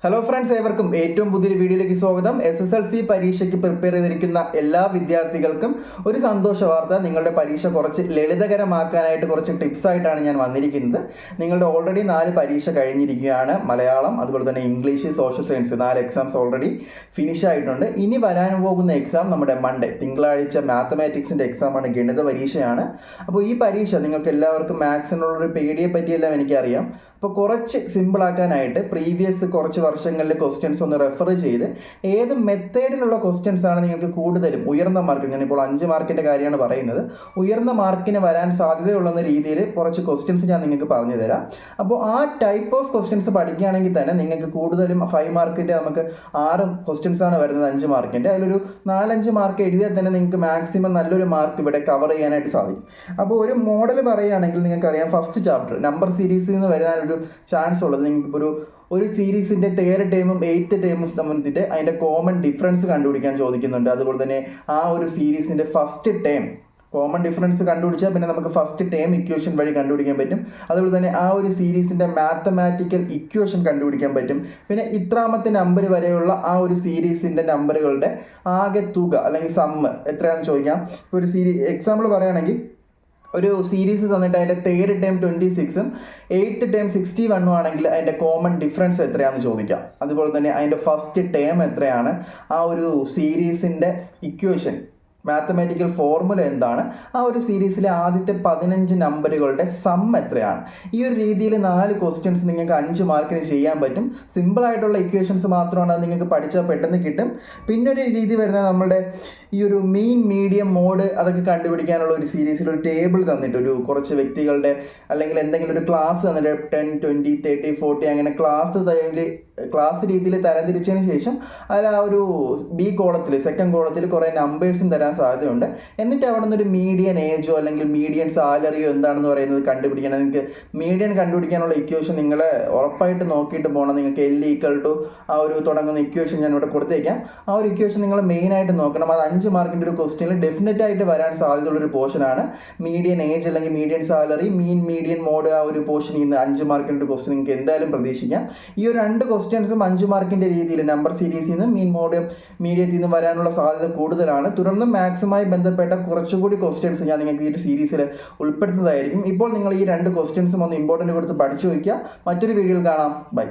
Hello friends, ഏവർക്കും ഏറ്റവും പുതിയൊരു വീഡിയോയിലേക്ക് സ്വാഗതം. SSLC പരീക്ഷയ്ക്ക് പ്രിപ്പയർ ചെയ്തിരിക്കുന്ന എല്ലാ വിദ്യാർത്ഥികൾക്കും ഒരു സന്തോഷ വാർത്ത. നിങ്ങളുടെ പരീക്ഷ കുറച്ച് ലളിതകരമാക്കാനായിട്ട് കുറച്ച് ടിപ്സ് ആയിട്ടാണ് ഞാൻ വന്നിരിക്കുന്നത്. നിങ്ങളുടെ ഓൾറെഡി 4 പരീക്ഷ കഴിഞ്ഞിരിക്കുകയാണ്. മലയാളം, അതുപോലെ തന്നെ English, social science 4 exams already finish ആയിട്ടുണ്ട്. ഇനി വരാൻ പോകുന്ന എക്സാം നമ്മുടെ മൺഡേ തിങ്കളാഴ്ച മാത്തമാറ്റിക്സിൻ്റെ എക്സാമാണ്, ഗണിത പരീക്ഷയാണ്. അപ്പോൾ ഈ പരീക്ഷ നിങ്ങൾക്ക് എല്ലാവർക്കും മാത്സിനുള്ളൊരു പേടിയെ പറ്റിയെല്ലാം എനിക്കറിയാം. അപ്പോൾ കുറച്ച് സിമ്പിളാക്കാനായിട്ട് പ്രീവിയസ് കുറച്ച് വർഷങ്ങളിലെ ക്വസ്റ്റ്യൻസ് ഒന്ന് റെഫർ ചെയ്ത് ഏത് മെത്തേഡിലുള്ള ക്വസ്റ്റ്യൻസ് ആണ് നിങ്ങൾക്ക് കൂടുതലും ഉയർന്ന മാർക്ക്, ഞാനിപ്പോൾ 5 മാർക്കിൻ്റെ കാര്യമാണ് പറയുന്നത്, ഉയർന്ന മാർക്കിന് വരാൻ സാധ്യതയുള്ളെന്ന രീതിയിൽ കുറച്ച് ക്വസ്റ്റ്യൻസ് ഞാൻ നിങ്ങൾക്ക് പറഞ്ഞു തരാം. അപ്പോൾ ആ ടൈപ്പ് ഓഫ് ക്വസ്റ്റ്യൻസ് പഠിക്കുകയാണെങ്കിൽ തന്നെ നിങ്ങൾക്ക് കൂടുതലും 5 മാർക്കിൻ്റെ നമുക്ക് 6 ക്വസ്റ്റ്യൻസ് ആണ് വരുന്നത് 5 മാർക്കിൻ്റെ. അതിലൊരു 4-5 മാർക്ക് എഴുതിയാൽ തന്നെ നിങ്ങൾക്ക് മാക്സിമം നല്ലൊരു മാർക്ക് ഇവിടെ കവർ ചെയ്യാനായിട്ട് സാധിക്കും. അപ്പോൾ ഒരു മോഡൽ പറയുകയാണെങ്കിൽ നിങ്ങൾക്കറിയാം, ഫസ്റ്റ് ചാപ്റ്റർ നമ്പർ സീരീസിൽ നിന്ന് വരാനൊരു ചാൻസ് ഉള്ളത് നിങ്ങൾക്ക് ഒരു സീരീസിൻ്റെ 3rd ടേമും 8th ടേമും സംബന്ധിച്ചിട്ട് അതിൻ്റെ കോമൺ ഡിഫറൻസ് കണ്ടുപിടിക്കാൻ ചോദിക്കുന്നുണ്ട്. അതുപോലെ തന്നെ ആ ഒരു സീരീസിൻ്റെ ഫസ്റ്റ് ടേം കോമൺ ഡിഫറൻസ് കണ്ടുപിടിച്ചാൽ പിന്നെ നമുക്ക് ഫസ്റ്റ് ടേം ഇക്വേഷൻ വഴി കണ്ടുപിടിക്കാൻ പറ്റും. അതുപോലെ തന്നെ ആ ഒരു സീരീസിൻ്റെ മാത്തമാറ്റിക്കൽ ഇക്വേഷൻ കണ്ടുപിടിക്കാൻ പറ്റും. പിന്നെ ഇത്രാമത്തെ നമ്പർ വരെയുള്ള ആ ഒരു സീരീസിൻ്റെ നമ്പറുകളുടെ ആകെ തുക അല്ലെങ്കിൽ സമ്മ് എത്രയാണെന്ന് ചോദിക്കാം. ഇപ്പോൾ ഒരു എക്സാമ്പിൾ പറയുകയാണെങ്കിൽ, ഒരു സീരീസ് തന്നിട്ട് അതിൻ്റെ 3rd ടേം 26ഉം 8th ടേം 61ഉം ആണെങ്കിൽ അതിൻ്റെ കോമൺ ഡിഫറൻസ് എത്രയാണെന്ന് ചോദിക്കാം. അതുപോലെ തന്നെ അതിൻ്റെ ഫസ്റ്റ് ടേം എത്രയാണ്, ആ ഒരു സീരീസിൻ്റെ ഇക്വേഷൻ മാത്തമാറ്റിക്കൽ ഫോർമുല എന്താണ്, ആ ഒരു സീരീസിലെ ആദ്യത്തെ 15 നമ്പറുകളുടെ സം എത്രയാണ്. ഈ ഒരു രീതിയിൽ 4 ക്വസ്റ്റ്യൻസ് നിങ്ങൾക്ക് 5 മാർക്കിന് ചെയ്യാൻ പറ്റും. സിമ്പിളായിട്ടുള്ള ഇക്വേഷൻസ് മാത്രമാണ്, അത് നിങ്ങൾക്ക് പഠിച്ചാൽ പെട്ടെന്ന് കിട്ടും. പിന്നെ ഒരു രീതി വരുന്നത് നമ്മുടെ ഈ ഒരു മീൻ, മീഡിയം, മോഡ് അതൊക്കെ കണ്ടുപിടിക്കാനുള്ള ഒരു സീരീസിൽ ഒരു ടേബിൾ തന്നിട്ട് ഒരു കുറച്ച് വ്യക്തികളുടെ അല്ലെങ്കിൽ എന്തെങ്കിലും ഒരു ക്ലാസ് തന്നിട്ട് 10, 20, 30, 40 അങ്ങനെ ക്ലാസ് രീതിയിൽ തരംതിരിച്ചതിന് ശേഷം അതിൽ ആ ഒരു ബി കോളത്തിൽ, സെക്കൻഡ് കോളത്തിൽ കുറേ നമ്പേഴ്സും തരാൻ സാധ്യതയുണ്ട്. എന്നിട്ട് അവിടെ നിന്നൊരു മീഡിയൻ ഏജോ അല്ലെങ്കിൽ മീഡിയൻ സാലറിയോ എന്താണെന്ന് പറയുന്നത് കണ്ടുപിടിക്കണം. നിങ്ങൾക്ക് മീഡിയൻ കണ്ടുപിടിക്കാനുള്ള ഇക്വേഷൻ നിങ്ങൾ ഉറപ്പായിട്ട് നോക്കിയിട്ട് പോകണം. നിങ്ങൾക്ക് L ആ ഒരു തുടങ്ങുന്ന ഇക്വേഷൻ ഞാൻ ഇവിടെ കൊടുത്തേക്കാം. ആ ഒരു ഇക്വേഷൻ നിങ്ങൾ മെയിനായിട്ട് നോക്കണം. അത് 5 മാർക്കിൻ്റെ ഒരു ക്വസ്റ്റ്യനിൽ ഡെഫിനറ്റ് ആയിട്ട് വരാൻ സാധ്യതയുള്ളൊരു പോർഷനാണ്. മീഡിയൻ ഏജ് അല്ലെങ്കിൽ മീഡിയൻ സാലറി, മീൻ, മീഡിയൻ, മോഡ് ആ ഒരു പോർഷനിൽ നിന്ന് 5 മാർക്കിൻ്റെ ഒരു ക്വസ്റ്റ്യൻ നിങ്ങൾക്ക് എന്തായാലും പ്രതീക്ഷിക്കാം. ഈ ഒരു 2 ക്വസ്റ്റ്യൻസും 5 മാർക്കിൻ്റെ രീതിയിൽ നമ്പർ സീരീസിൽ നിന്ന്, മീൻ, മോഡ്, മീഡിയത്തിൽ നിന്ന് വരാനുള്ള സാധ്യത കൂടുതലാണ്. തുടർന്ന് മാത്സുമായി ബന്ധപ്പെട്ട കുറച്ചുകൂടി ക്വസ്റ്റ്യൻസ് ഞാൻ നിങ്ങൾക്ക് ഈ ഒരു സീരീസിൽ ഉൾപ്പെടുത്തുന്നതായിരിക്കും. ഇപ്പോൾ നിങ്ങൾ ഈ 2 ക്വസ്റ്റ്യൻസും ഒന്ന് ഇമ്പോർട്ടൻ്റ് കൊടുത്ത് പഠിച്ചു വയ്ക്കുക. മറ്റൊരു വീഡിയോയിൽ കാണാം. ബൈ.